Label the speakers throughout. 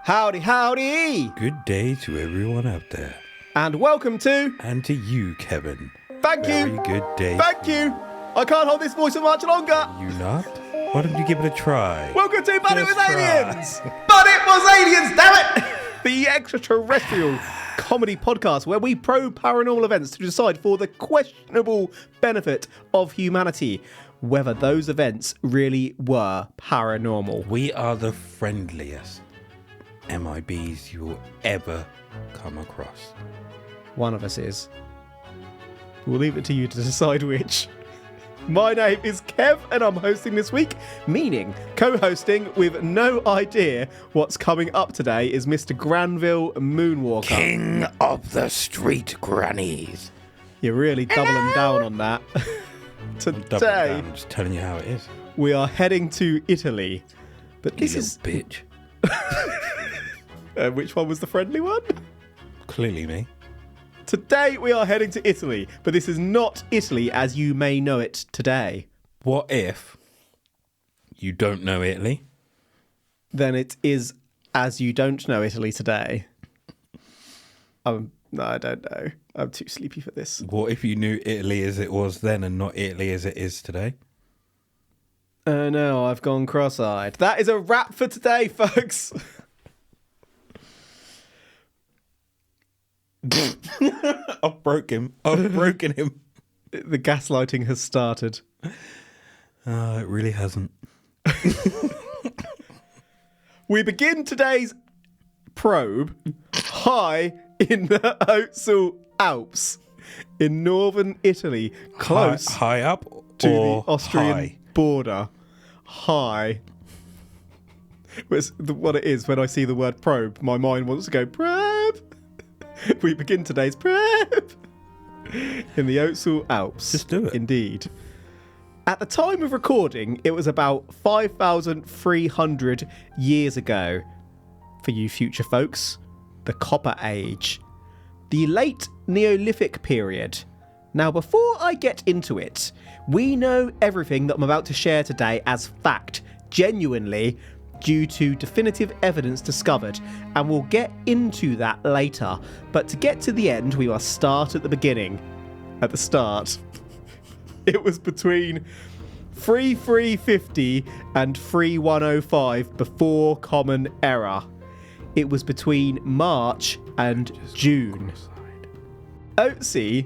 Speaker 1: Howdy, howdy!
Speaker 2: Good day to everyone out there.
Speaker 1: And welcome to...
Speaker 2: And to you, Kevin.
Speaker 1: Thank
Speaker 2: Very
Speaker 1: you!
Speaker 2: good day.
Speaker 1: Thank you! I can't hold this voice for much longer!
Speaker 2: You not? Why don't you give it a try?
Speaker 1: Welcome to But It
Speaker 2: Just
Speaker 1: Was
Speaker 2: try.
Speaker 1: Aliens! But It Was Aliens, damn it! The extraterrestrial comedy podcast where we probe paranormal events to decide for the questionable benefit of humanity whether those events really were paranormal.
Speaker 2: We are the friendliest MIBs you will ever come across.
Speaker 1: One of us is. We'll leave it to you to decide which. My name is Kev and I'm hosting this week, meaning co-hosting with no idea what's coming up today is Mr. Granville Moonwalker.
Speaker 2: King of the street grannies.
Speaker 1: You're really doubling down on that. Today,
Speaker 2: I'm just telling you how it is.
Speaker 1: we are heading to Italy. But
Speaker 2: You
Speaker 1: this is...
Speaker 2: little bitch.
Speaker 1: which one was the friendly one?
Speaker 2: Clearly me.
Speaker 1: Today we are heading to Italy, but this is not Italy as you may know it today.
Speaker 2: What if you don't know Italy?
Speaker 1: Then it is as you don't know Italy today. No, I don't know. I'm too sleepy for this.
Speaker 2: What if you knew Italy as it was then and not Italy as it is today?
Speaker 1: Oh no, I've gone cross-eyed. That is a wrap for today, folks.
Speaker 2: I've broken him.
Speaker 1: The gaslighting has started.
Speaker 2: It really hasn't.
Speaker 1: We begin today's probe high in the Ötzi Alps in northern Italy, close
Speaker 2: High up
Speaker 1: to
Speaker 2: or
Speaker 1: the Austrian
Speaker 2: high?
Speaker 1: border. High. What it is, when I see the word probe, my mind wants to go, probe. We begin today's probe in the Ötzi Alps.
Speaker 2: Just do it.
Speaker 1: Indeed. At the time of recording, it was about 5,300 years ago. For you future folks, the Copper Age. The late Neolithic period. Now, before I get into it, we know everything that I'm about to share today as fact, genuinely, due to definitive evidence discovered, and we'll get into that later. But to get to the end, we must start at the beginning. At the start, it was between 3350 and 3105 before Common Era. It was between March and June. Ötzi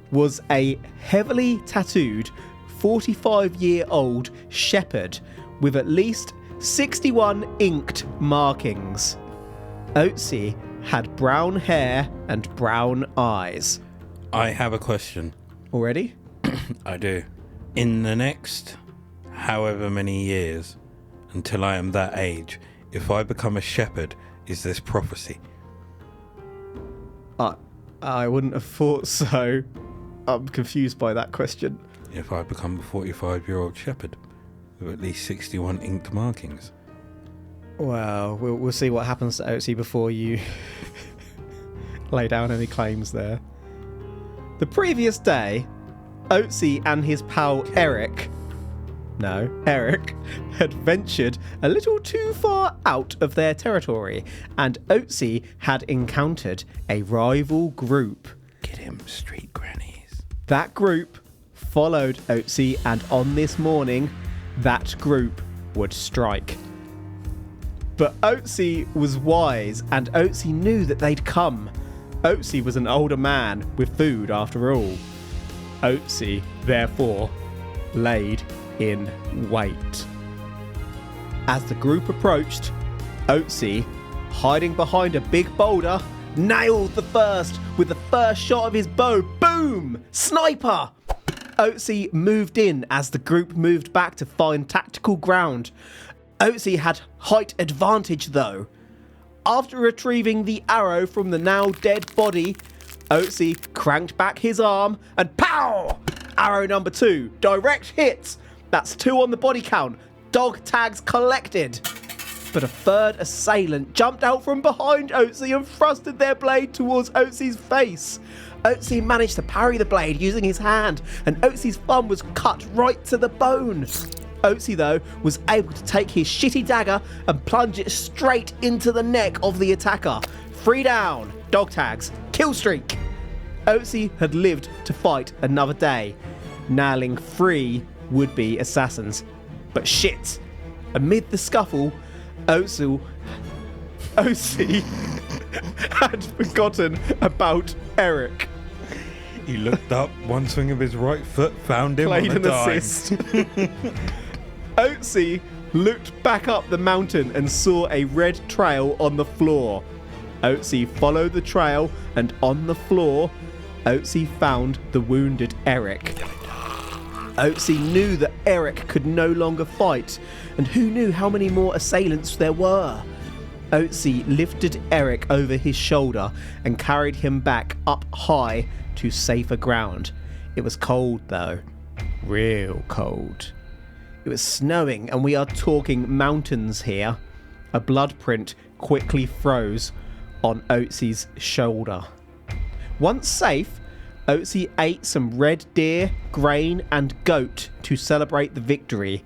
Speaker 1: was a heavily tattooed 45-year-old shepherd with at least 61 inked markings. Ötzi had brown hair and brown eyes.
Speaker 2: I have a question.
Speaker 1: Already?
Speaker 2: I do. In the next however many years, until I am that age, if I become a shepherd, is this prophecy?
Speaker 1: I wouldn't have thought so. I'm confused by that question.
Speaker 2: If I become a 45-year-old shepherd with at least 61 inked markings?
Speaker 1: Well, we'll see what happens to Ötzi before you lay down any claims there. The previous day, Ötzi and his pal Eric had ventured a little too far out of their territory, and Ötzi had encountered a rival group.
Speaker 2: Get him, street grannies.
Speaker 1: That group followed Ötzi, and on this morning, that group would strike. But Ötzi was wise, and Ötzi knew that they'd come. Ötzi was an older man with food after all. Ötzi, therefore, laid in wait. As the group approached, Ötzi, hiding behind a big boulder, nailed the first with the first shot of his bow. Boom! Sniper! Ötzi moved in as the group moved back to find tactical ground. Ötzi had height advantage though. After retrieving the arrow from the now dead body, Ötzi cranked back his arm and pow! Arrow number 2. Direct hit. That's 2 on the body count. Dog tags collected. But a third assailant jumped out from behind Ötzi and thrusted their blade towards Ötzi's face. Ötzi managed to parry the blade using his hand, and Ötzi's thumb was cut right to the bone. Ötzi, though, was able to take his shitty dagger and plunge it straight into the neck of the attacker. 3 down, dog tags, kill streak. Ötzi had lived to fight another day, nailing 3 would-be assassins. But shit, amid the scuffle, Ötzi had forgotten about Eric.
Speaker 2: He looked up, one swing of his right foot found him
Speaker 1: Played
Speaker 2: on a
Speaker 1: an
Speaker 2: dime.
Speaker 1: assist. Ötzi looked back up the mountain and saw a red trail on the floor. Ötzi followed the trail, and on the floor, Ötzi found the wounded Eric. Ötzi knew that Eric could no longer fight, and who knew how many more assailants there were. Ötzi lifted Eric over his shoulder and carried him back up high to safer ground. It was cold though. Real cold. It was snowing, and we are talking mountains here. A blood print quickly froze on Ötzi's shoulder. Once safe, Ötzi ate some red deer, grain and goat to celebrate the victory.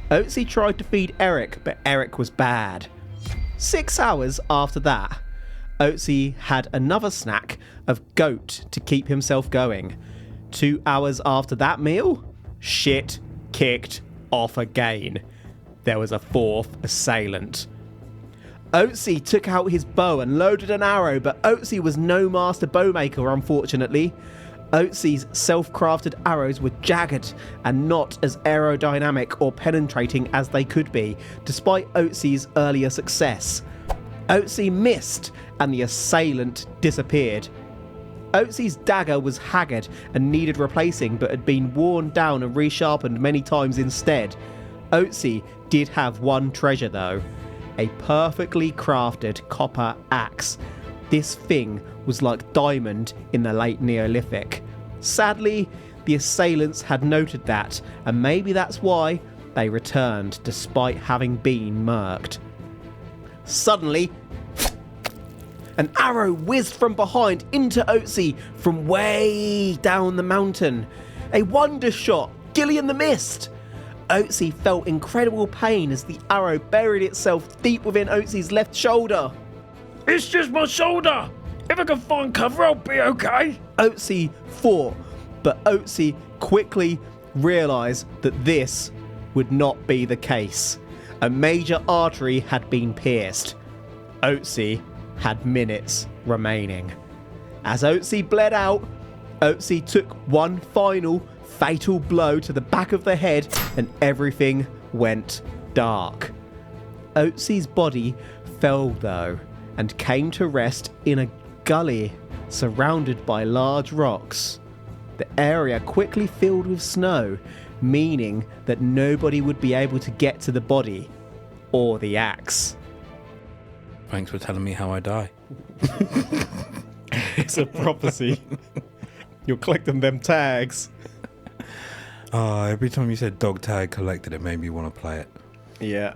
Speaker 1: Ötzi tried to feed Eric, but Eric was bad. 6 hours after that, Ötzi had another snack of goat to keep himself going. 2 hours after that meal, shit kicked off again. There was a 4th assailant. Ötzi took out his bow and loaded an arrow, but Ötzi was no master bowmaker, unfortunately. Ötzi's self-crafted arrows were jagged and not as aerodynamic or penetrating as they could be, despite Ötzi's earlier success. Ötzi missed, and the assailant disappeared. Ötzi's dagger was haggard and needed replacing, but had been worn down and resharpened many times instead. Ötzi did have one treasure though, a perfectly crafted copper axe. This thing was like diamond in the late Neolithic. Sadly, the assailants had noted that, and maybe that's why they returned despite having been murked. Suddenly, an arrow whizzed from behind into Ötzi from way down the mountain. A wonder shot, Gillian the Mist. Ötzi felt incredible pain as the arrow buried itself deep within Ötzi's left shoulder.
Speaker 3: It's just my shoulder. If I can find cover, I'll be okay.
Speaker 1: Ötzi fought, but Ötzi quickly realised that this would not be the case. A major artery had been pierced. Ötzi had minutes remaining. As Ötzi bled out, Ötzi took one final fatal blow to the back of the head, and everything went dark. Ötzi's body fell though, and came to rest in a gully surrounded by large rocks. The area quickly filled with snow, meaning that nobody would be able to get to the body or the axe.
Speaker 2: Thanks for telling me how I die.
Speaker 1: It's a prophecy. You're collecting them tags.
Speaker 2: Every time you said dog tag collected, it made me want to play it.
Speaker 1: Yeah.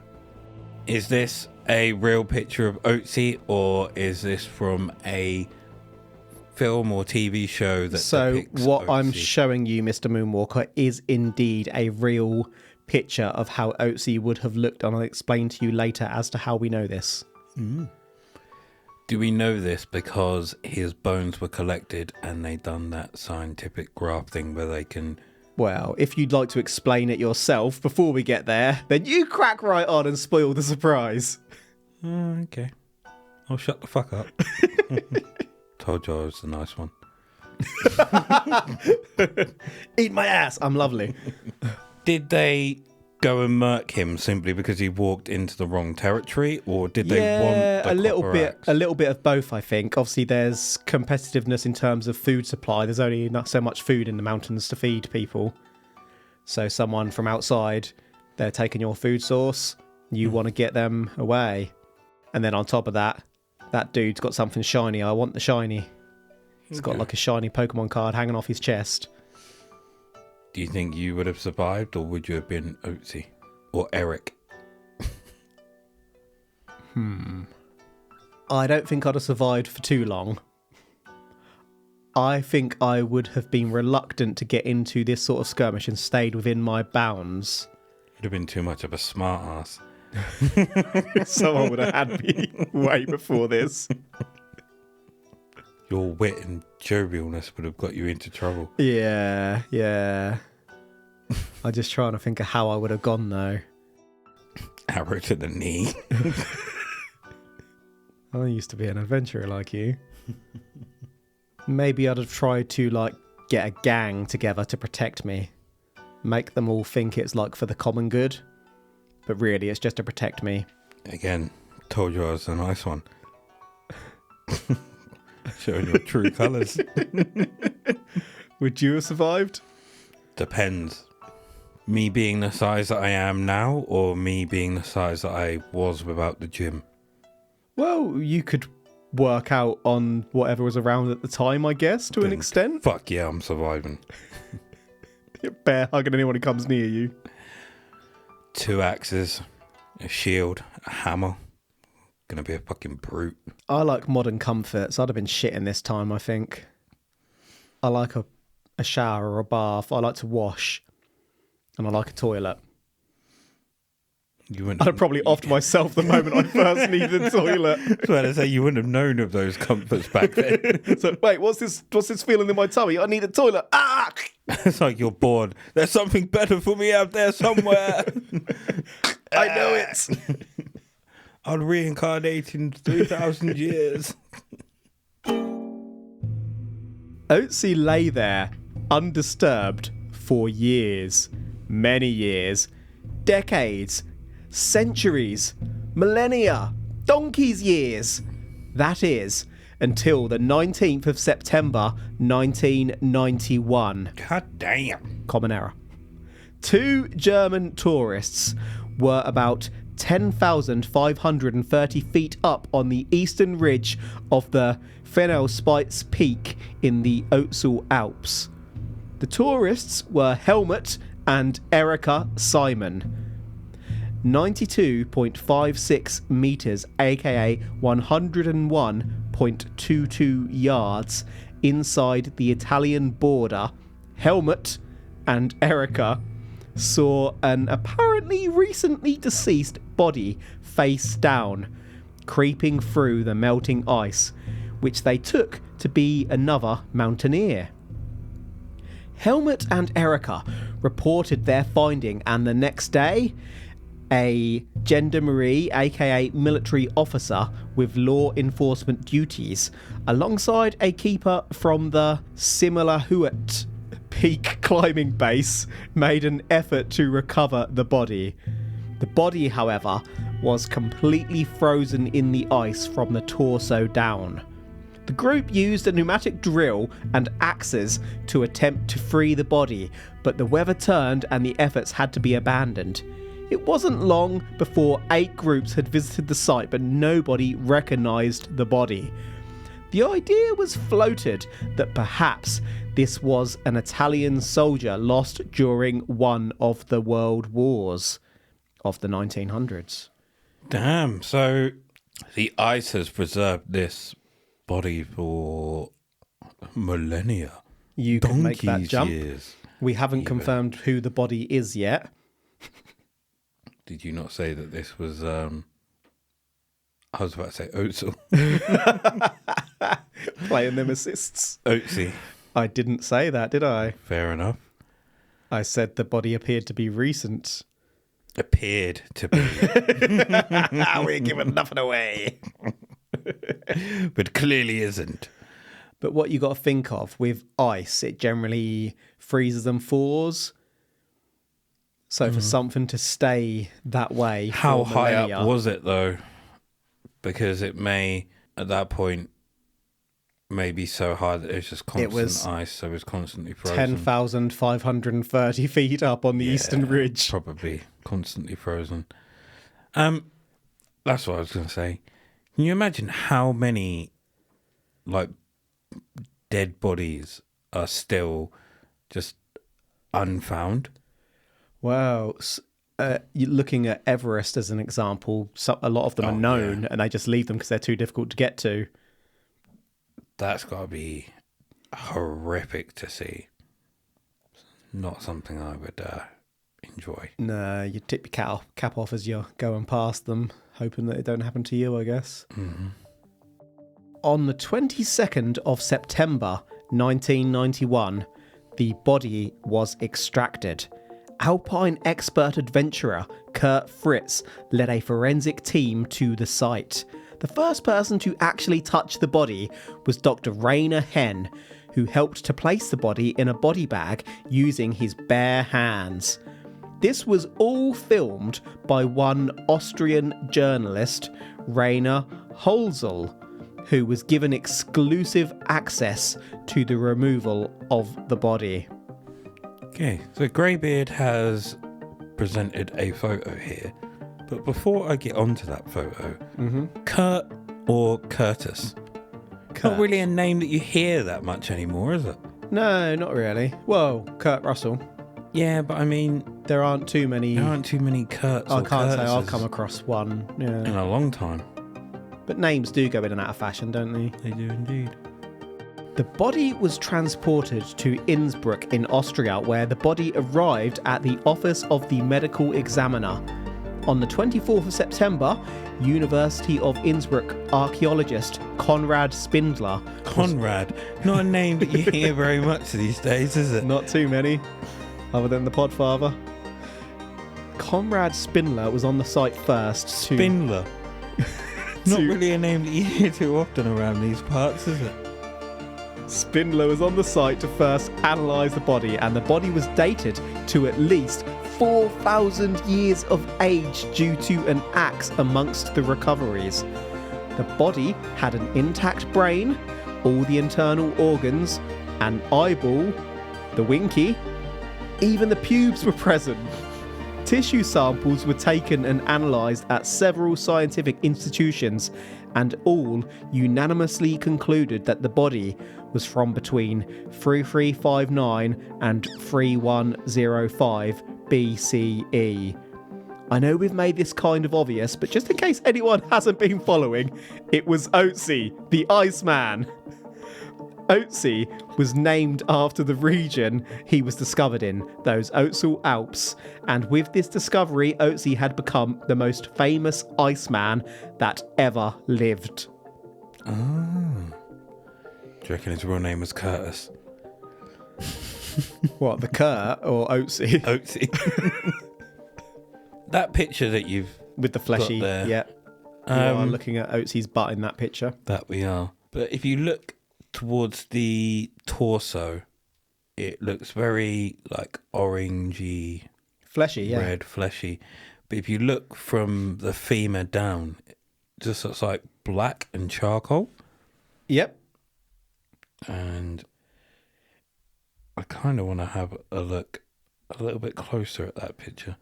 Speaker 2: Is this a real picture of Ötzi, or is this from a film or TV show that depicts
Speaker 1: what I'm
Speaker 2: Ötzi?
Speaker 1: showing you, Mr. Moonwalker, is indeed a real picture of how Ötzi would have looked, and I'll explain to you later as to how we know this.
Speaker 2: Do we know this because his bones were collected and they done that scientific graph thing where they can...
Speaker 1: Well, if you'd like to explain it yourself before we get there, then you crack right on and spoil the surprise.
Speaker 2: Okay. I'll shut the fuck up. Told you I was the nice one.
Speaker 1: Eat my ass. I'm lovely.
Speaker 2: Did they go and murk him simply because he walked into the wrong territory, or did they want the
Speaker 1: a little bit of both, I think. Obviously, there's competitiveness in terms of food supply. There's only not so much food in the mountains to feed people. So someone from outside, they're taking your food source. You want to get them away. And then on top of that, that dude's got something shiny. I want the shiny. He's got like a shiny Pokemon card hanging off his chest.
Speaker 2: Do you think you would have survived, or would you have been Ötzi or Eric?
Speaker 1: I don't think I'd have survived for too long. I think I would have been reluctant to get into this sort of skirmish and stayed within my bounds.
Speaker 2: Would have been too much of a smart ass.
Speaker 1: Someone would have had me way before this.
Speaker 2: Your wit and jovialness would have got you into trouble.
Speaker 1: Yeah. I'm just trying to think of how I would have gone, though.
Speaker 2: Arrow to the knee.
Speaker 1: I used to be an adventurer like you. Maybe I'd have tried to, like, get a gang together to protect me. Make them all think it's, like, for the common good. But really, it's just to protect me.
Speaker 2: Again, told you I was a nice one. Showing your true colours.
Speaker 1: Would you have survived?
Speaker 2: Depends. Me being the size that I am now, or me being the size that I was without the gym?
Speaker 1: Well, you could work out on whatever was around at the time, I guess, to an
Speaker 2: Then
Speaker 1: extent.
Speaker 2: Fuck yeah, I'm surviving.
Speaker 1: Bear hugging anyone who comes near you.
Speaker 2: 2 axes, a shield, a hammer. Gonna be a fucking brute.
Speaker 1: I like modern comforts. I'd have been shitting this time, I think. I like a shower or a bath. I like to wash. And I like a toilet.
Speaker 2: You wouldn't.
Speaker 1: I'd have probably offed myself the moment I first needed a toilet.
Speaker 2: I was about to say, you wouldn't have known of those comforts back then.
Speaker 1: So, wait, what's this feeling in my tummy? I need a toilet. Ah!
Speaker 2: It's like you're bored. There's something better for me out there somewhere.
Speaker 1: I know it.
Speaker 2: I'll reincarnate in 3,000 years.
Speaker 1: Ötzi lay there, undisturbed, for years. Many years. Decades. Centuries. Millennia. Donkey's years. That is, until the 19th of September, 1991.
Speaker 2: God damn.
Speaker 1: Common error. 2 German tourists were about 10,530 feet up on the eastern ridge of the Fenelspitz Peak in the Ötzi Alps. The tourists were Helmut and Erika Simon. 92.56 meters, aka 101.22 yards inside the Italian border, Helmut and Erika saw an apparently recently deceased body face down, creeping through the melting ice, which they took to be another mountaineer. Helmut and Erika reported their finding, and the next day, a gendarmerie, aka military officer with law enforcement duties, alongside a keeper from the Simmerhuet peak climbing base, made an effort to recover the body. The body, however, was completely frozen in the ice from the torso down. The group used a pneumatic drill and axes to attempt to free the body, but the weather turned and the efforts had to be abandoned. It wasn't long before 8 groups had visited the site, but nobody recognised the body. The idea was floated that perhaps this was an Italian soldier lost during one of the world wars of the 1900s.
Speaker 2: Damn. So the ice has preserved this body for millennia.
Speaker 1: You can make that
Speaker 2: Donkey's
Speaker 1: jump.
Speaker 2: years.
Speaker 1: We haven't confirmed who the body is yet.
Speaker 2: Did you not say that this was, I was about to say Ötzi.
Speaker 1: Playing them assists.
Speaker 2: Ötzi.
Speaker 1: I didn't say that, did I?
Speaker 2: Fair enough.
Speaker 1: I said the body appeared to be recent.
Speaker 2: Appeared to be.
Speaker 1: We're giving nothing away.
Speaker 2: But clearly isn't.
Speaker 1: But what you got to think of with ice, it generally freezes and thaws. So for something to stay that way,
Speaker 2: How
Speaker 1: for
Speaker 2: high
Speaker 1: millennia,
Speaker 2: up was it though? Because it may, at that point, may be so high that it's just constant
Speaker 1: was
Speaker 2: ice, so it's constantly frozen.
Speaker 1: 10,530 feet up on the eastern ridge.
Speaker 2: Probably constantly frozen. That's what I was going to say. Can you imagine how many, like, dead bodies are still just unfound?
Speaker 1: Wow. You're looking at Everest as an example. A lot of them are known, and they just leave them because they're too difficult to get to.
Speaker 2: That's got to be horrific to see. Not something I would enjoy.
Speaker 1: No, you tip your cap off as you're going past them, hoping that it don't happen to you, I guess.
Speaker 2: Mm-hmm.
Speaker 1: On the 22nd of September 1991, the body was extracted. Alpine expert adventurer Kurt Fritz led a forensic team to the site. The first person to actually touch the body was Dr. Rainer Henn, who helped to place the body in a body bag using his bare hands. This was all filmed by one Austrian journalist, Rainer Holzel, who was given exclusive access to the removal of the body.
Speaker 2: Okay, so Greybeard has presented a photo here, but before I get onto that photo, Kurt or Curtis, not really a name that you hear that much anymore, is it?
Speaker 1: No, not really. Well, Kurt Russell.
Speaker 2: Yeah, but I mean,
Speaker 1: There aren't too many.
Speaker 2: Kurts
Speaker 1: I
Speaker 2: or
Speaker 1: can't say I've
Speaker 2: Curtises
Speaker 1: come across one.
Speaker 2: in
Speaker 1: Yeah.
Speaker 2: a long time.
Speaker 1: But names do go in and out of fashion, don't they?
Speaker 2: They do indeed.
Speaker 1: The body was transported to Innsbruck in Austria, where the body arrived at the office of the medical examiner. On the 24th of September, University of Innsbruck archaeologist Konrad Spindler.
Speaker 2: Conrad, not a name that you hear very much these days, is it?
Speaker 1: Not too many, other than the Podfather. Konrad Spindler was on the site first to...
Speaker 2: Spindler. Not
Speaker 1: to-
Speaker 2: really a name that you hear too often around these parts, is it?
Speaker 1: Spindler was on the site to first analyse the body, and the body was dated to at least 4,000 years of age due to an axe amongst the recoveries. The body had an intact brain, all the internal organs, an eyeball, the winky, even the pubes were present. Tissue samples were taken and analysed at several scientific institutions, and all unanimously concluded that the body was from between 3359 and 3105 BCE. I know we've made this kind of obvious, but just in case anyone hasn't been following, it was Ötzi, the Iceman. Ötzi was named after the region he was discovered in, those Ötztal Alps, and with this discovery, Ötzi had become the most famous Iceman that ever lived.
Speaker 2: Oh. Do you reckon his real name was Curtis?
Speaker 1: What, the Kurt or Ötzi?
Speaker 2: Ötzi. That picture that you've
Speaker 1: With the fleshy,
Speaker 2: got there.
Speaker 1: yeah. You are looking at Ötzi's butt in that picture.
Speaker 2: That we are. But if you look towards the torso, it looks very like orangey,
Speaker 1: Fleshy, yeah.
Speaker 2: red, fleshy. But if you look from the femur down, it just looks like black and charcoal.
Speaker 1: Yep.
Speaker 2: And I kind of want to have a look a little bit closer at that picture.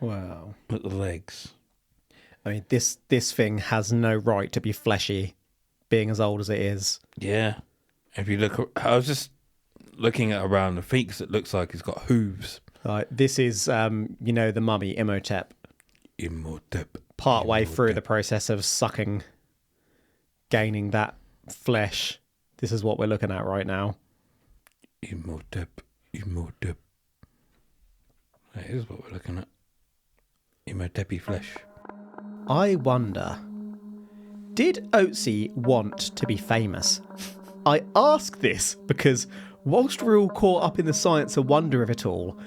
Speaker 1: Wow.
Speaker 2: At the legs.
Speaker 1: I mean, this thing has no right to be fleshy, being as old as it is.
Speaker 2: Yeah. If you look, I was just looking at around the feet because it looks like he's got hooves.
Speaker 1: This is, the mummy, Imhotep,
Speaker 2: Imhotep.
Speaker 1: part way through
Speaker 2: Imhotep.
Speaker 1: the process of sucking, gaining that flesh. This is what we're looking at right now.
Speaker 2: Imhotep. Imhotep. That is what we're looking at. Imhotep flesh.
Speaker 1: I wonder, did Ötzi want to be famous? I ask this because whilst we're all caught up in the science and wonder of it all,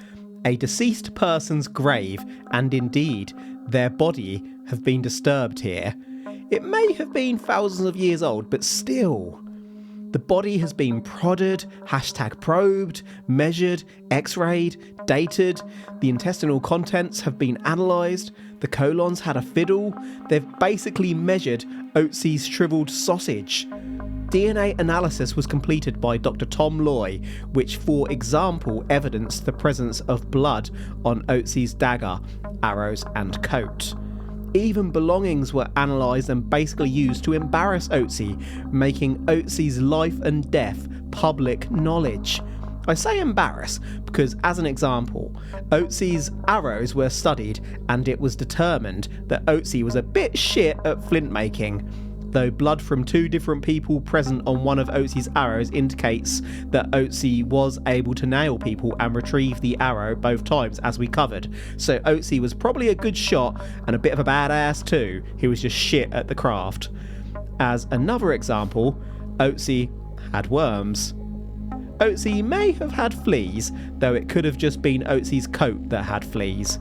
Speaker 1: a deceased person's grave and indeed their body have been disturbed here. It may have been thousands of years old, but still. The body has been prodded, #probed, measured, x-rayed, dated. The intestinal contents have been analysed. The colon's had a fiddle. They've basically measured Ötzi's shrivelled sausage. DNA analysis was completed by Dr. Tom Loy, which, for example, evidenced the presence of blood on Ötzi's dagger, arrows, and coat. Even belongings were analysed and basically used to embarrass Ötzi, making Ötzi's life and death public knowledge. I say embarrass because, as an example, Ötzi's arrows were studied and it was determined that Ötzi was a bit shit at flint making. though blood from 2 different people present on one of Ötzi's arrows indicates that Ötzi was able to nail people and retrieve the arrow both times, as we covered. So Ötzi was probably a good shot and a bit of a badass too. He was just shit at the craft. As another example, Ötzi had worms. Ötzi may have had fleas, though it could have just been Ötzi's coat that had fleas.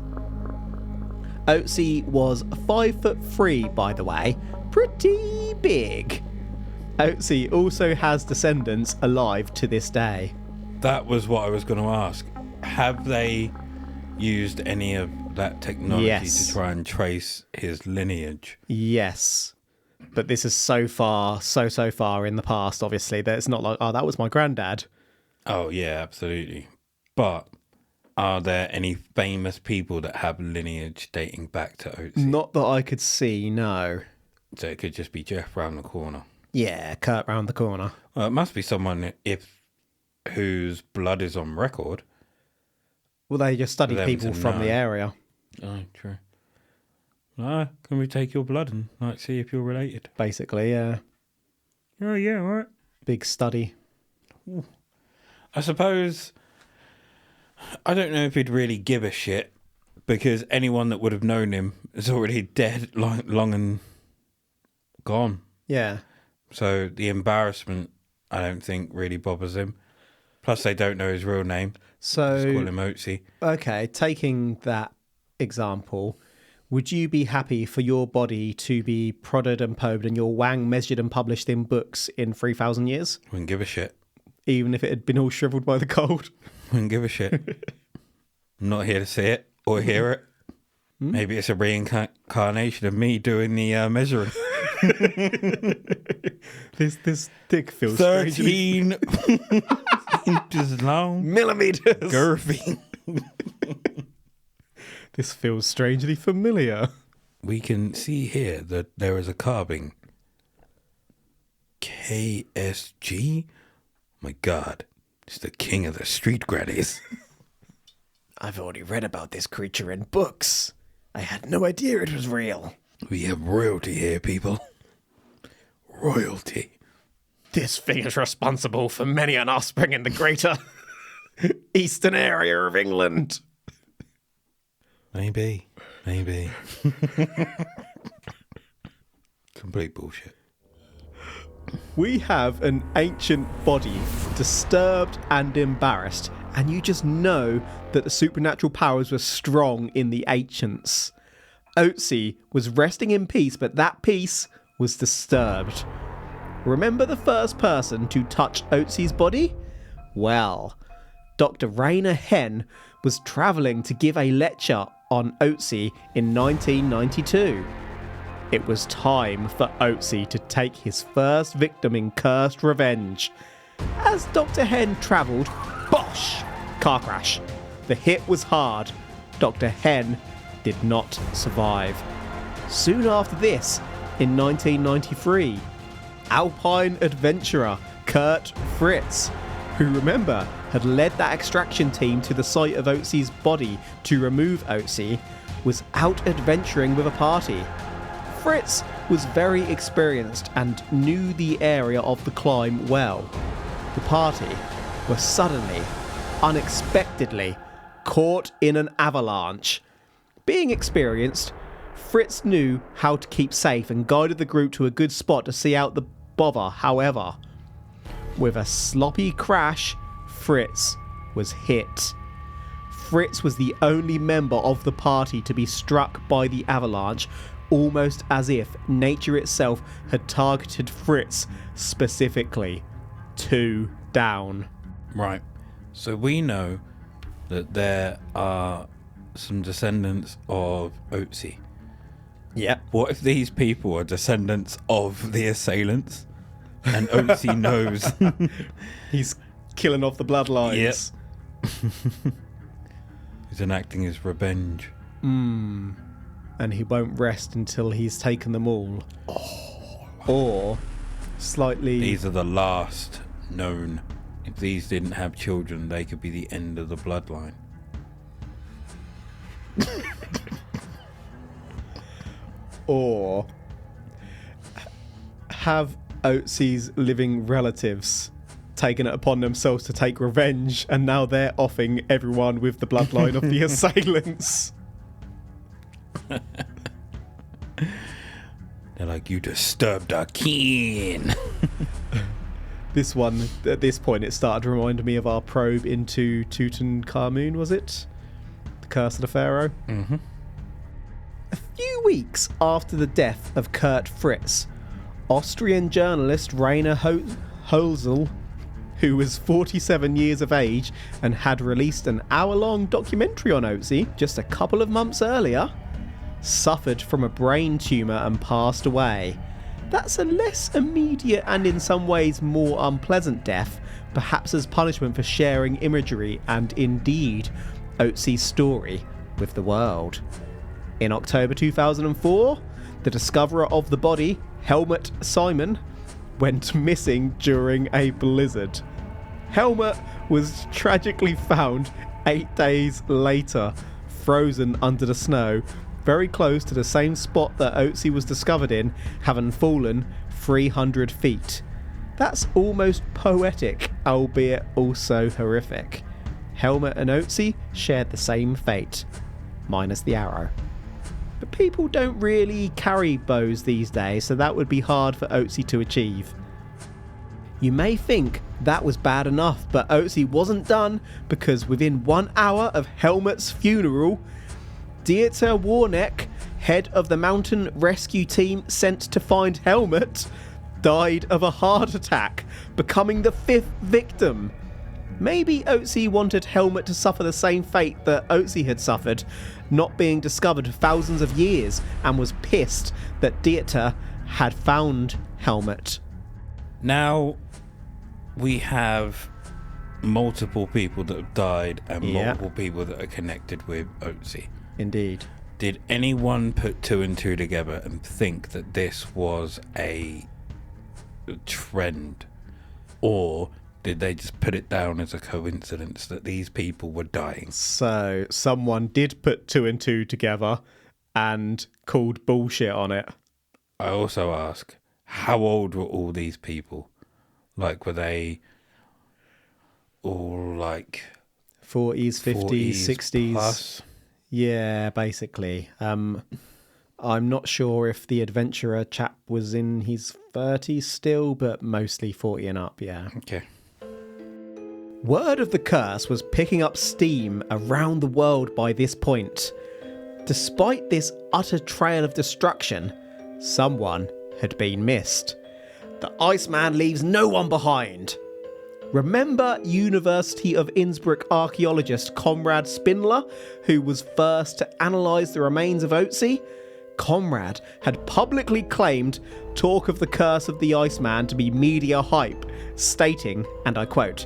Speaker 1: Ötzi was 5'3", by the way, pretty big. Ötzi also has descendants alive to this day.
Speaker 2: That was what I was going to ask. Have they used any of that technology to try and trace his lineage?
Speaker 1: Yes. But this is so far in the past, obviously, that it's not like, oh, that was my granddad.
Speaker 2: Oh, yeah, absolutely. But are there any famous people that have lineage dating back to Ötzi?
Speaker 1: Not that I could see, no.
Speaker 2: So it could just be Jeff round the corner.
Speaker 1: Yeah, Kurt round the corner.
Speaker 2: Well, it must be someone whose blood is on record.
Speaker 1: Well, they just study people from the area.
Speaker 2: Oh, true. Can we take your blood and see if you're related?
Speaker 1: Basically, yeah.
Speaker 2: Oh, yeah, all right.
Speaker 1: Big study.
Speaker 2: Ooh. I suppose, I don't know if he'd really give a shit, because anyone that would have known him is already dead, long and gone.
Speaker 1: Yeah.
Speaker 2: So the embarrassment, I don't think, really bothers him. Plus, they don't know his real name.
Speaker 1: So,
Speaker 2: just call him Ötzi.
Speaker 1: Okay, taking that example, would you be happy for your body to be prodded and probed and your wang measured and published in books in 3,000 years?
Speaker 2: Wouldn't give a shit.
Speaker 1: Even if it had been all shriveled by the cold?
Speaker 2: Wouldn't give a shit. I'm not here to see it or hear it. Maybe it's a reincarnation of me doing the measuring.
Speaker 1: This dick feels
Speaker 2: 13 inches long.
Speaker 1: Millimeters.
Speaker 2: Girthy.
Speaker 1: This feels strangely familiar.
Speaker 2: We can see here that there is a carving. KSG? My God, it's the king of the street grannies.
Speaker 1: I've already read about this creature in books. I had no idea it was real.
Speaker 2: We have royalty here, people. Royalty.
Speaker 1: This thing is responsible for many an offspring in the greater eastern area of England.
Speaker 2: Maybe. Complete bullshit.
Speaker 1: We have an ancient body, disturbed and embarrassed, and you just know that the supernatural powers were strong in the ancients. Ötzi was resting in peace, but that peace was disturbed. Remember the first person to touch Ötzi's body? Well, Dr. Rainer Henn was travelling to give a lecture on Ötzi in 1992. It was time for Ötzi to take his first victim in cursed revenge. As Dr. Henn travelled, bosh! Car crash. The hit was hard. Dr. Henn did not survive. Soon after this, in 1993, Alpine adventurer Kurt Fritz, who remember had led that extraction team to the site of Ötzi's body to remove Ötzi, was out adventuring with a party. Fritz was very experienced and knew the area of the climb well. The party were suddenly, unexpectedly, caught in an avalanche. Being experienced, Fritz knew how to keep safe and guided the group to a good spot to see out the bother. However, with a sloppy crash, Fritz was hit. Fritz was the only member of the party to be struck by the avalanche, almost as if nature itself had targeted Fritz specifically. 2 down.
Speaker 2: Right. So we know that there are some descendants of Ötzi.
Speaker 1: Yep.
Speaker 2: What if these people are descendants of the assailants? And Ötzi knows.
Speaker 1: He's killing off the bloodlines.
Speaker 2: Yep. He's enacting his revenge.
Speaker 1: And he won't rest until he's taken them all. Or slightly...
Speaker 2: These are the last known. If these didn't have children, they could be the end of the bloodline.
Speaker 1: Or have Ötzi's living relatives taken it upon themselves to take revenge, and now they're offing everyone with the bloodline of the assailants.
Speaker 2: They're like, you disturbed our kin.
Speaker 1: This one, at this point, it started to remind me of our probe into Tutankhamun, was it? The Curse of the Pharaoh?
Speaker 2: Mm-hmm.
Speaker 1: A few weeks after the death of Kurt Fritz, Austrian journalist Rainer Holzel, who was 47 years of age and had released an hour-long documentary on Ötzi just a couple of months earlier, suffered from a brain tumour and passed away. That's a less immediate and in some ways more unpleasant death, perhaps as punishment for sharing imagery and indeed Ötzi's story with the world. In October 2004, the discoverer of the body, Helmut Simon, went missing during a blizzard. Helmut was tragically found 8 days later, frozen under the snow, very close to the same spot that Ötzi was discovered in, having fallen 300 feet. That's almost poetic, albeit also horrific. Helmut and Ötzi shared the same fate, minus the arrow. But people don't really carry bows these days, so that would be hard for Ötzi to achieve. You may think that was bad enough, but Ötzi wasn't done, because within 1 hour of Helmut's funeral, Dieter Warneck, head of the mountain rescue team sent to find Helmut, died of a heart attack, becoming the 5th victim. Maybe Ötzi wanted Helmut to suffer the same fate that Ötzi had suffered, not being discovered for thousands of years, and was pissed that Dieter had found Helmut.
Speaker 2: Now, we have multiple people that have died and multiple people that are connected with Ötzi.
Speaker 1: Indeed.
Speaker 2: Did anyone put 2 and 2 together and think that this was a trend? Or did they just put it down as a coincidence that these people were dying?
Speaker 1: So, someone did put 2 and 2 together and called bullshit on it.
Speaker 2: I also ask, how old were all these people? Like, were they all like
Speaker 1: 40s, 50s, 60s?
Speaker 2: plus?
Speaker 1: Yeah, basically. I'm not sure if the adventurer chap was in his 30s still, but mostly 40 and up, yeah.
Speaker 2: Okay.
Speaker 1: Word of the curse was picking up steam around the world by this point. Despite this utter trail of destruction, someone had been missed. The Iceman leaves no one behind. Remember University of Innsbruck archaeologist Conrad Spindler, who was first to analyse the remains of Ötzi? Conrad had publicly claimed talk of the curse of the Iceman to be media hype, stating, and I quote,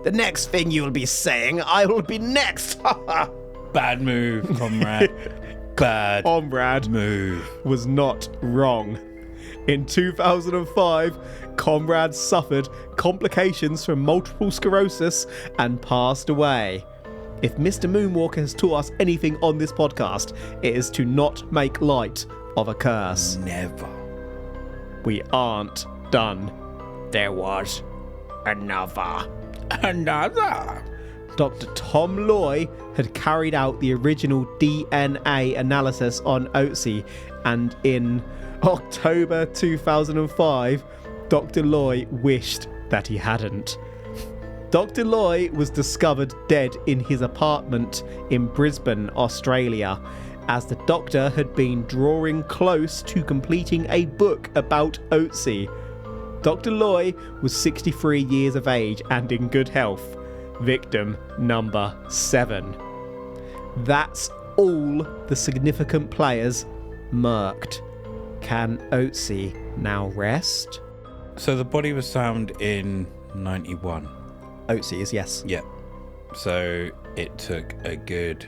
Speaker 1: "The next thing you'll be saying, I will be next."
Speaker 2: Bad move, comrade. Bad
Speaker 1: Conrad
Speaker 2: move.
Speaker 1: was not wrong. In 2005, Conrad suffered complications from multiple sclerosis and passed away. If Mr. Moonwalker has taught us anything on this podcast, it is to not make light of a curse.
Speaker 2: Never.
Speaker 1: We aren't done. There was another. Dr. Tom Loy had carried out the original DNA analysis on Ötzi, and in October 2005, Dr. Loy wished that he hadn't. Dr. Loy was discovered dead in his apartment in Brisbane, Australia, as the doctor had been drawing close to completing a book about Ötzi. Dr. Loy was 63 years of age and in good health. Victim number 7. That's all the significant players murked. Can Ötzi now rest?
Speaker 2: So the body was found in 91.
Speaker 1: Ötzi is yes.
Speaker 2: Yep. So it took a good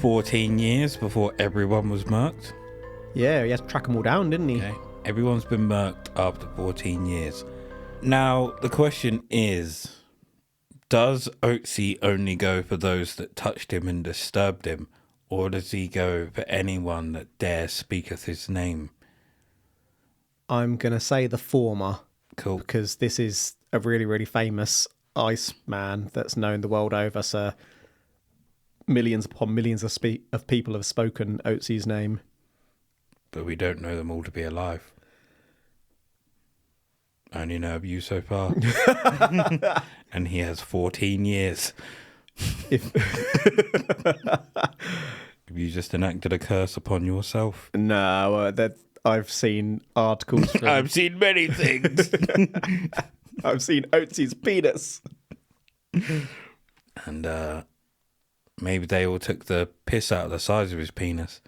Speaker 2: 14 years before everyone was murked.
Speaker 1: Yeah, he had to track them all down, didn't he?
Speaker 2: Okay. Everyone's been murked after 14 years. Now, the question is, does Ötzi only go for those that touched him and disturbed him, or does he go for anyone that dare speaketh his name?
Speaker 1: I'm going to say the former.
Speaker 2: Cool.
Speaker 1: Because this is a really, really famous Iceman that's known the world over. So millions upon millions of people have spoken Ötzi's name.
Speaker 2: But we don't know them all to be alive. I only know of you so far. And he has 14 years.
Speaker 1: If
Speaker 2: Have you just enacted a curse upon yourself?
Speaker 1: No, I've seen articles from...
Speaker 2: I've seen many things.
Speaker 1: I've seen Ötzi's penis.
Speaker 2: And maybe they all took the piss out of the size of his penis.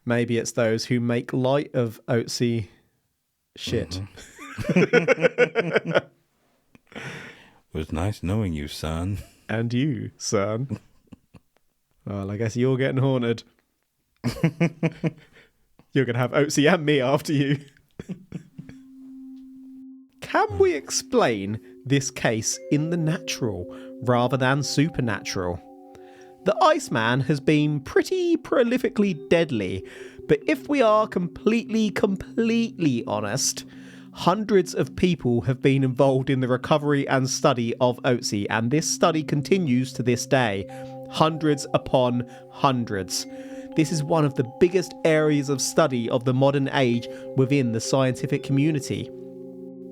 Speaker 1: Maybe it's those who make light of Ötzi shit.
Speaker 2: Mm-hmm. It was nice knowing you, son.
Speaker 1: And you, son. Well, I guess you're getting haunted. You're going to have Ötzi and me after you. Can we explain this case in the natural rather than supernatural? The Iceman has been pretty prolifically deadly, but if we are completely honest, hundreds of people have been involved in the recovery and study of Ötzi, and this study continues to this day. Hundreds upon hundreds. This is one of the biggest areas of study of the modern age within the scientific community.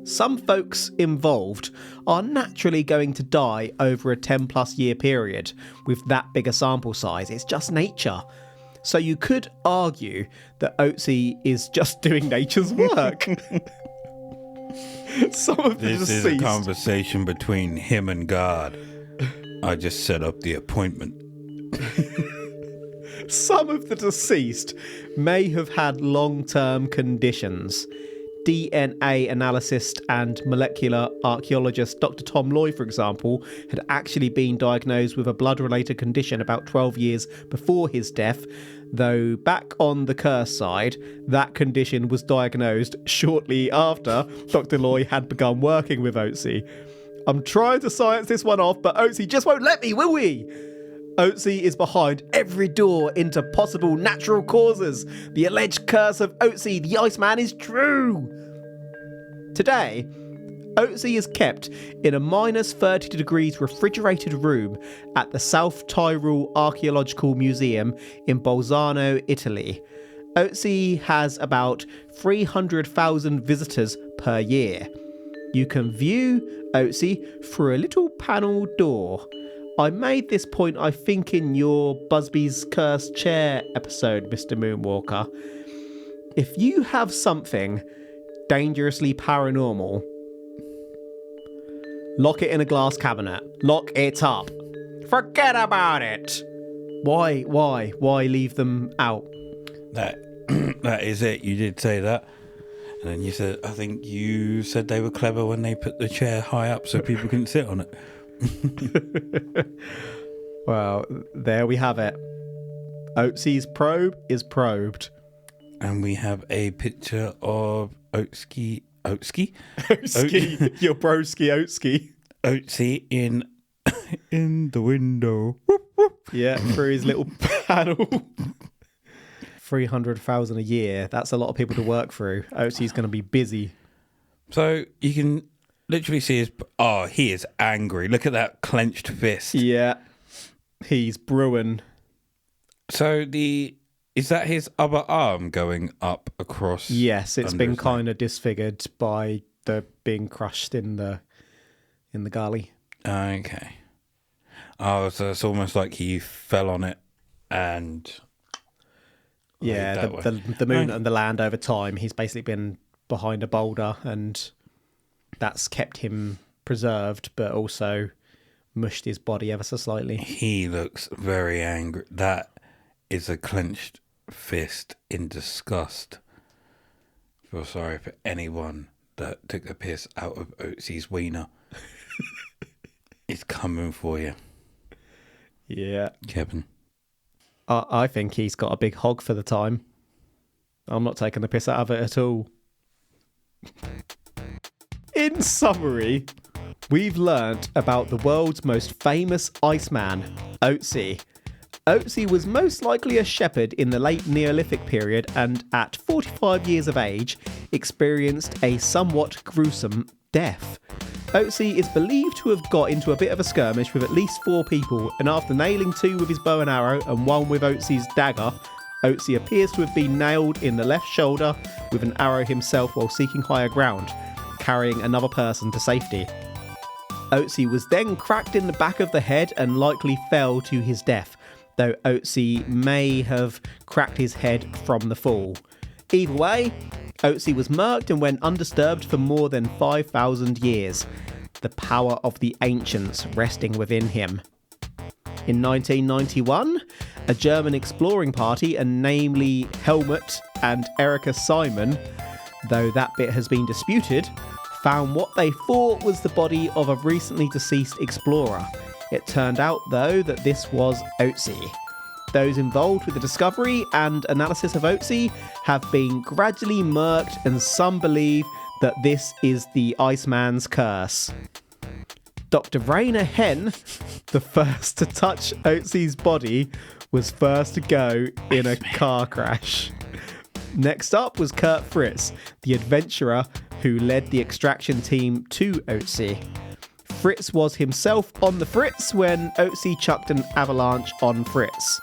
Speaker 1: Some folks involved are naturally going to die over a 10 plus year period with that bigger sample size. It's just nature. So you could argue that Ötzi is just doing nature's work. Some of the
Speaker 2: This is
Speaker 1: deceased...
Speaker 2: a conversation between him and God. I just set up the appointment.
Speaker 1: Some of the deceased may have had long-term conditions. DNA analyst and molecular archaeologist Dr. Tom Loy, for example, had actually been diagnosed with a blood-related condition about 12 years before his death, though back on the curse side, that condition was diagnosed shortly after Dr. Loy had begun working with Ötzi. I'm trying to science this one off, but Ötzi just won't let me, will we? Ötzi is behind every door into possible natural causes. The alleged curse of Ötzi, the Iceman, is true. Today, Ötzi is kept in a minus 30 degrees refrigerated room at the South Tyrol Archaeological Museum in Bolzano, Italy. Ötzi has about 300,000 visitors per year. You can view Ötzi through a little panel door. I made this point, I think, in your Busby's Cursed Chair episode, Mr. Moonwalker. If you have something dangerously paranormal, lock it in a glass cabinet. Lock it up. Forget about it. Why leave them out?
Speaker 2: That is it. You did say that. And then you said, I think you said they were clever when they put the chair high up so people couldn't sit on it.
Speaker 1: Well, there we have it. Ötzi's probe is probed.
Speaker 2: And we have a picture of Ötzi,
Speaker 1: Ötzi, your broski Ötzi.
Speaker 2: Ötzi in the window.
Speaker 1: Yeah, through his little panel. 300,000 a year. That's a lot of people to work through. Ötzi's going to be busy.
Speaker 2: So you can literally see he is angry. Look at that clenched fist.
Speaker 1: Yeah, he's brewing.
Speaker 2: So is that his other arm going up across?
Speaker 1: Yes, it's been
Speaker 2: his
Speaker 1: kind of disfigured by the being crushed in the gully.
Speaker 2: Okay. Oh, so it's almost like he fell on it and...
Speaker 1: Yeah, the moon and the land over time, he's basically been behind a boulder and that's kept him preserved, but also mushed his body ever so slightly.
Speaker 2: He looks very angry. That is a clenched fist in disgust. I feel sorry for anyone that took the piss out of Ötzi's wiener. It's coming for you.
Speaker 1: Yeah.
Speaker 2: Kevin.
Speaker 1: I think he's got a big hog for the time. I'm not taking the piss out of it at all. In summary, we've learnt about the world's most famous Iceman, Ötzi. Ötzi was most likely a shepherd in the late Neolithic period and at 45 years of age experienced a somewhat gruesome death. Ötzi is believed to have got into a bit of a skirmish with at least 4 people, and after nailing 2 with his bow and arrow and 1 with Ötzi's dagger, Ötzi appears to have been nailed in the left shoulder with an arrow himself while seeking higher ground, carrying another person to safety. Ötzi was then cracked in the back of the head and likely fell to his death, though Ötzi may have cracked his head from the fall. Either way, Ötzi was murked and went undisturbed for more than 5,000 years, the power of the ancients resting within him. In 1991, a German exploring party, and namely Helmut and Erika Simon, though that bit has been disputed, found what they thought was the body of a recently deceased explorer. It turned out, though, that this was Ötzi. Those involved with the discovery and analysis of Ötzi have been gradually murked, and some believe that this is the Iceman's curse. Dr. Rainer Henn, the first to touch Ötzi's body, was first to go in a car crash. Next up was Kurt Fritz, the adventurer who led the extraction team to Ötzi. Fritz was himself on the Fritz when Ötzi chucked an avalanche on Fritz.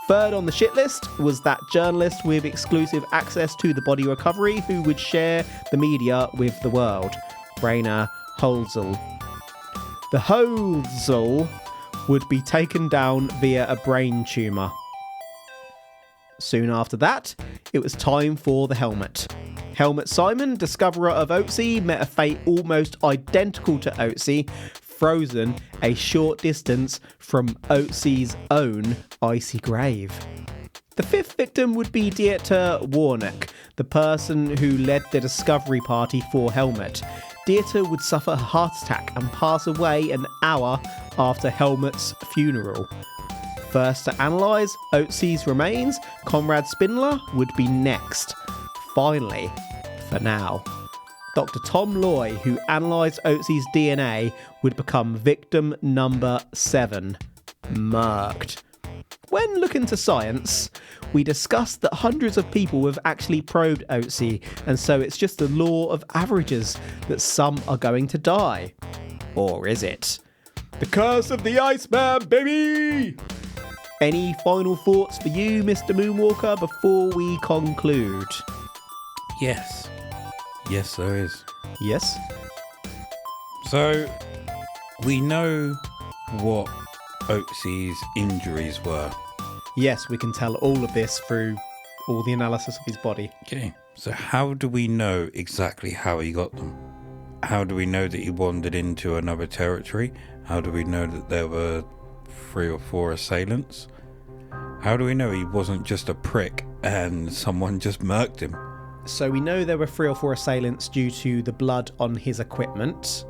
Speaker 1: Third on the shit list was that journalist with exclusive access to the body recovery who would share the media with the world, Rainer Holzel. The Holzel would be taken down via a brain tumour. Soon after that, it was time for the Helmut. Helmut Simon, discoverer of Ötzi, met a fate almost identical to Ötzi, frozen a short distance from Ötzi's own icy grave. The 5th victim would be Dieter Warnock, the person who led the discovery party for Helmut. Dieter would suffer a heart attack and pass away an hour after Helmut's funeral. First to analyse Ötzi's remains, Konrad Spindler would be next. Finally, for now, Dr. Tom Loy, who analysed Ötzi's DNA, would become victim number 7, murked. When looking to science, we discussed that hundreds of people have actually probed Ötzi, and so it's just the law of averages that some are going to die. Or is it? The curse of the Iceman, baby! Any final thoughts for you, Mr. Moonwalker, before we conclude?
Speaker 2: Yes. Yes, there is.
Speaker 1: Yes?
Speaker 2: So, we know what Ötzi's injuries were.
Speaker 1: Yes, we can tell all of this through all the analysis of his body.
Speaker 2: Okay. So how do we know exactly how he got them? How do we know that he wandered into another territory? How do we know that there were 3 or 4 assailants? How do we know he wasn't just a prick and someone just murked him?
Speaker 1: So we know there were 3 or 4 assailants due to the blood on his equipment.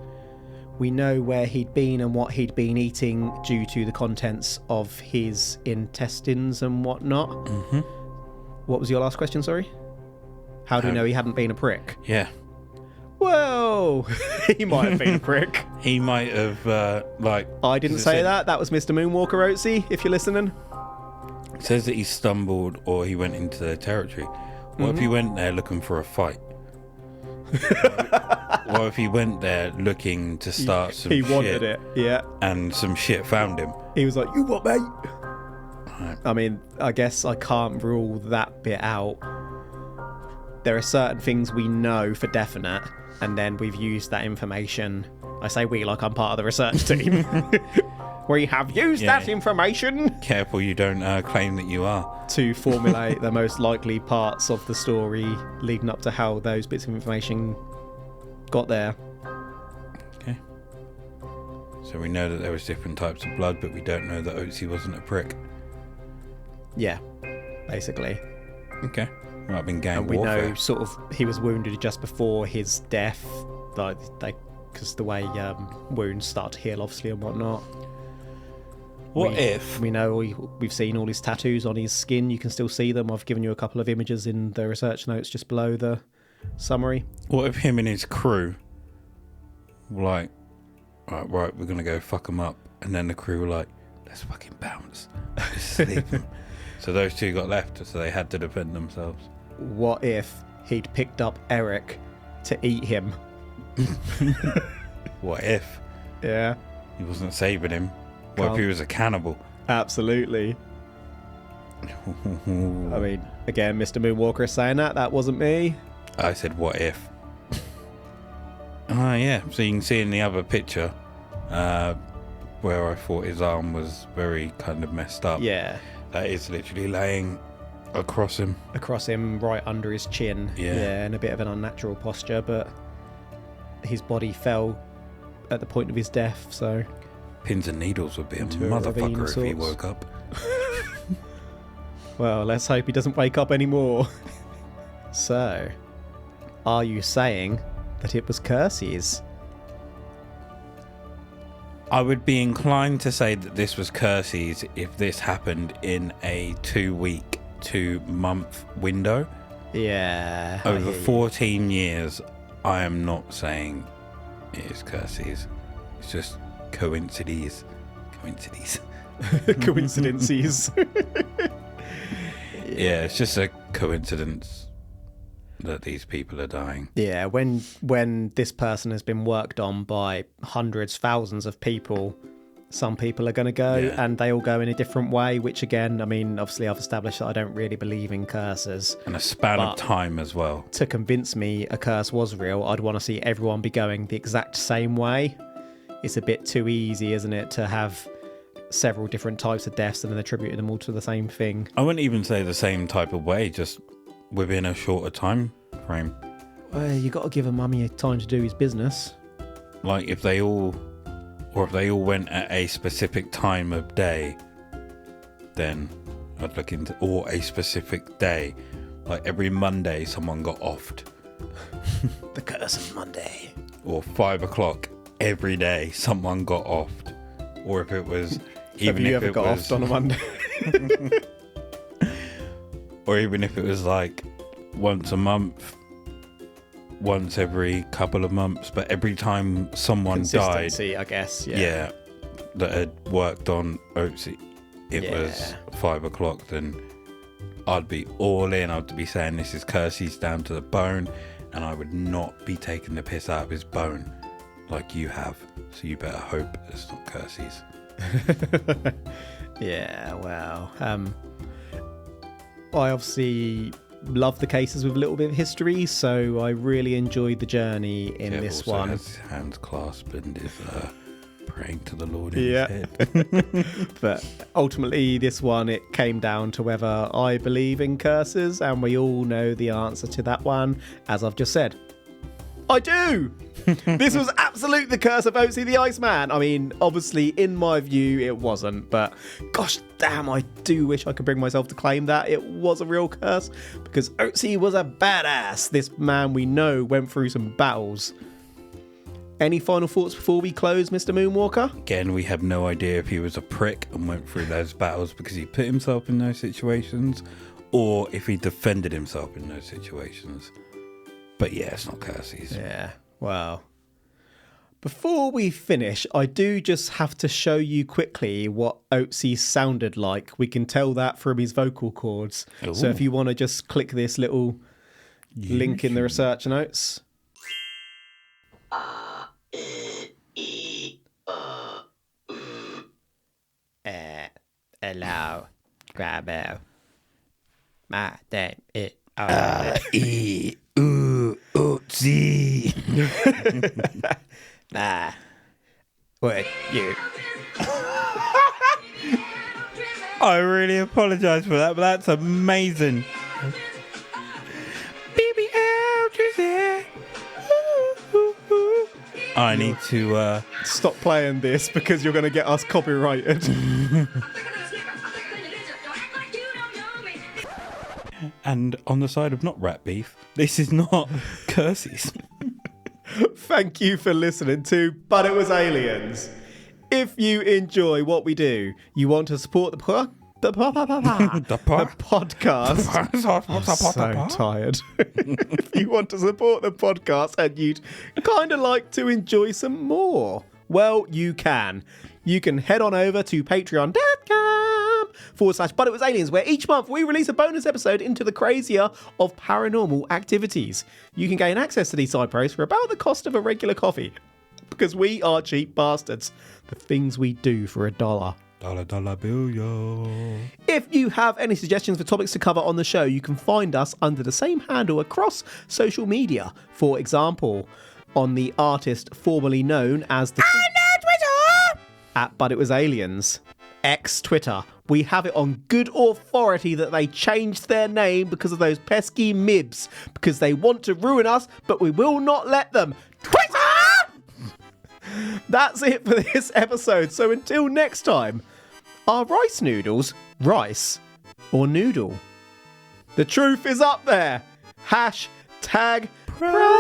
Speaker 1: We know where he'd been and what he'd been eating due to the contents of his intestines and whatnot.
Speaker 2: Mm-hmm.
Speaker 1: What was your last question, sorry? How do we know he hadn't been a prick?
Speaker 2: Yeah.
Speaker 1: Well, he might have been a prick.
Speaker 2: He might have,
Speaker 1: I didn't say that. That was Mr. Moonwalker Ötzi, if you're listening.
Speaker 2: It says that he stumbled or he went into their territory. What if he went there looking for a fight? What if he went there looking to start some shit?
Speaker 1: He wanted it, yeah.
Speaker 2: And some shit found him.
Speaker 1: He was like, "You what, mate?"
Speaker 2: Right.
Speaker 1: I mean, I guess I can't rule that bit out. There are certain things we know for definite, and then we've used that information. I say we like I'm part of the research team. We have used that information
Speaker 2: Careful you don't claim that you are.
Speaker 1: to formulate the most likely parts of the story leading up to how those bits of information got there.
Speaker 2: Okay. So we know that there was different types of blood, but we don't know that Ötzi wasn't a prick.
Speaker 1: Yeah, basically.
Speaker 2: Okay. Might have been gang
Speaker 1: And we
Speaker 2: warfare.
Speaker 1: know sort of he was wounded just before his death, like because the way wounds start to heal, obviously, and whatnot.
Speaker 2: What if...
Speaker 1: We know we've seen all his tattoos on his skin. You can still see them. I've given you a couple of images in the research notes just below the summary.
Speaker 2: What if him and his crew were like, right, we're going to go fuck them up. And then the crew were like, let's fucking bounce. Just sleep him. So those two got left, so they had to defend themselves.
Speaker 1: What if he'd picked up Eric to eat him?
Speaker 2: What if
Speaker 1: Yeah,
Speaker 2: he wasn't saving him? What if he was a cannibal?
Speaker 1: absolutely. I mean, again, Mr. Moonwalker is saying that wasn't me.
Speaker 2: I said, what if? Oh, yeah. So you can see in the other picture where I thought his arm was very kind of messed up.
Speaker 1: Yeah.
Speaker 2: That is literally laying across him.
Speaker 1: Across him, right under his chin.
Speaker 2: Yeah.
Speaker 1: In a bit of an unnatural posture, but his body fell at the point of his death, so...
Speaker 2: Pins and needles would be a
Speaker 1: Into a ravine
Speaker 2: motherfucker
Speaker 1: of
Speaker 2: if he
Speaker 1: sorts.
Speaker 2: woke up.
Speaker 1: Well, let's hope he doesn't wake up anymore. So, are you saying that it was curses?
Speaker 2: I would be inclined to say that this was curses if this happened in a 2-week, 2-month window.
Speaker 1: Yeah. I
Speaker 2: Over
Speaker 1: hear you.
Speaker 2: 14 years, I am not saying it is curses. It's just coincidences.
Speaker 1: Coincidences.
Speaker 2: Yeah, it's just a coincidence that these people are dying.
Speaker 1: Yeah, when this person has been worked on by hundreds, thousands of people, some people are going to go and they all go in a different way, which again, I mean, obviously I've established that I don't really believe in curses.
Speaker 2: And a span of time as well.
Speaker 1: To convince me a curse was real, I'd want to see everyone be going the exact same way. It's a bit too easy, isn't it, to have several different types of deaths and then attributing them all to the same thing.
Speaker 2: I wouldn't even say the same type of way, just within a shorter time frame.
Speaker 1: Well, you got to give a mummy time to do his business.
Speaker 2: Like if they all went at a specific time of day, then I'd look into, or a specific day, like every Monday someone got offed,
Speaker 1: The curse of Monday.
Speaker 2: or 5 o'clock every day someone got offed, or if it was
Speaker 1: Have you ever got offed on a Monday?
Speaker 2: or even if it was like once a month, once every couple of months, but every time someone died,
Speaker 1: Consistency, I guess.
Speaker 2: yeah, that had worked on Ötzi, it was
Speaker 1: Yeah.
Speaker 2: 5 o'clock, then I'd be all in. I'd be saying this is curses down to the bone, and I would not be taking the piss out of his bone like you have. So you better hope it's not curses.
Speaker 1: Yeah, well, I obviously love the cases with a little bit of history, so I really enjoyed the journey in
Speaker 2: Kev
Speaker 1: this
Speaker 2: also
Speaker 1: one.
Speaker 2: has his hands clasped and is praying to the Lord in
Speaker 1: Yeah.
Speaker 2: his head.
Speaker 1: But ultimately, this one, it came down to whether I believe in curses, and we all know the answer to that one, as I've just said. I do! This was absolute the curse of Ötzi the Iceman. I mean, obviously, in my view, it wasn't, but gosh damn, I do wish I could bring myself to claim that it was a real curse, because Ötzi was a badass. This man we know went through some battles. Any final thoughts before we close, Mr. Moonwalker?
Speaker 2: Again, we have no idea if he was a prick and went through those battles because he put himself in those situations, or if he defended himself in those situations. But yeah, it's not curses.
Speaker 1: Yeah, well. Before we finish, I do just have to show you quickly what Ötzi sounded like. We can tell that from his vocal cords.
Speaker 2: Ooh.
Speaker 1: So if you want to just click this little link in the research notes. Hello, Grabo. My name is
Speaker 2: Ötzi.
Speaker 1: Nah. Would you?
Speaker 2: I really apologise for that, but that's amazing. I need to
Speaker 1: Stop playing this because you're going to get us copyrighted.
Speaker 2: and on the side of not rat beef, this is not curses.
Speaker 1: Thank you for listening to But It Was Aliens. If you enjoy what we do, you want to support the podcast. I'm so tired. If you want to support the podcast and you'd kind of like to enjoy some more, well, you can. you can head on over to patreon.com/But It Was Aliens, where each month we release a bonus episode into the crazier of paranormal activities. You can gain access to these side pros for about the cost of a regular coffee, because we are cheap bastards. The things we do for $1.
Speaker 2: Dollar bill, yo.
Speaker 1: If you have any suggestions for topics to cover on the show, you can find us under the same handle across social media. For example, on the artist formerly known as the
Speaker 3: Twitter!
Speaker 1: at But It Was Aliens, Twitter. We have it on good authority that they changed their name because of those pesky mibs, because they want to ruin us, but we will not let them. Twitter! That's it for this episode. So until next time, are rice noodles rice or noodle? The truth is up there. Hashtag pro.